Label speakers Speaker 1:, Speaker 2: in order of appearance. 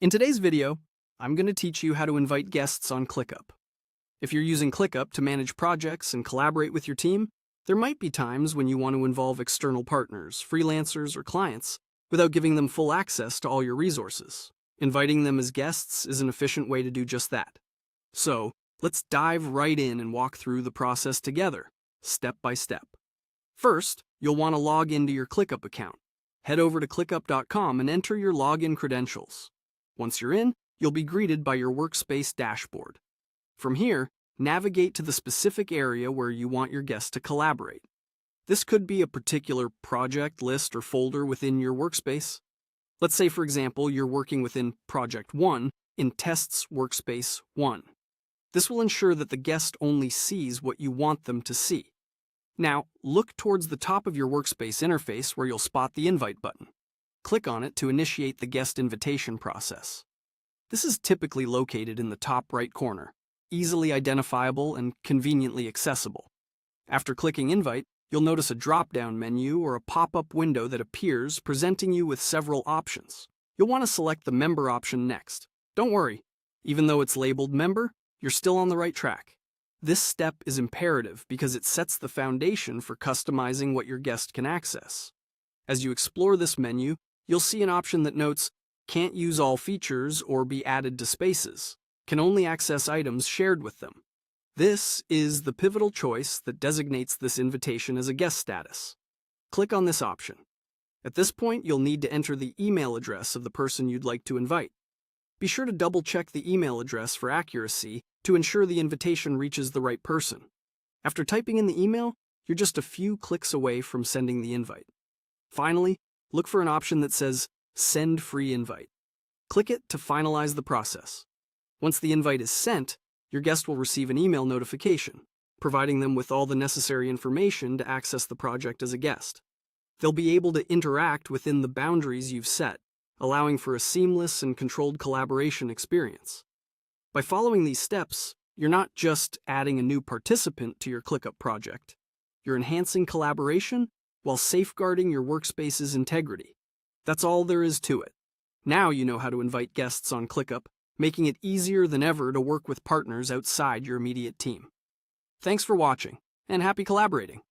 Speaker 1: In today's video, I'm going to teach you how to invite guests on ClickUp. If you're using ClickUp to manage projects and collaborate with your team, there might be times when you want to involve external partners, freelancers, or clients without giving them full access to all your resources. Inviting them as guests is an efficient way to do just that. So, let's dive right in and walk through the process together, step by step. First, you'll want to log into your ClickUp account. Head over to clickup.com and enter your login credentials. Once you're in, you'll be greeted by your workspace dashboard. From here, navigate to the specific area where you want your guests to collaborate. This could be a particular project, list, or folder within your workspace. Let's say, for example, you're working within Project 1 in Tests Workspace 1. This will ensure that the guest only sees what you want them to see. Now, look towards the top of your workspace interface where you'll spot the Invite button. Click on it to initiate the guest invitation process. This is typically located in the top right corner, easily identifiable and conveniently accessible. After clicking Invite, you'll notice a drop-down menu or a pop-up window that appears, presenting you with several options. You'll want to select the Member option next. Don't worry, even though it's labeled Member, you're still on the right track. This step is imperative because it sets the foundation for customizing what your guest can access. As you explore this menu, you'll see an option that notes, "Can't use all features or be added to spaces. Can only access items shared with them." This is the pivotal choice that designates this invitation as a guest status. Click on this option. At this point, you'll need to enter the email address of the person you'd like to invite. Be sure to double-check the email address for accuracy to ensure the invitation reaches the right person. After typing in the email, you're just a few clicks away from sending the invite. Finally, look for an option that says Send Free Invite. Click it to finalize the process. Once the invite is sent, your guest will receive an email notification, providing them with all the necessary information to access the project as a guest. They'll be able to interact within the boundaries you've set, allowing for a seamless and controlled collaboration experience. By following these steps, you're not just adding a new participant to your ClickUp project. You're enhancing collaboration while safeguarding your workspace's integrity. That's all there is to it. Now you know how to invite guests on ClickUp, making it easier than ever to work with partners outside your immediate team. Thanks for watching, and happy collaborating!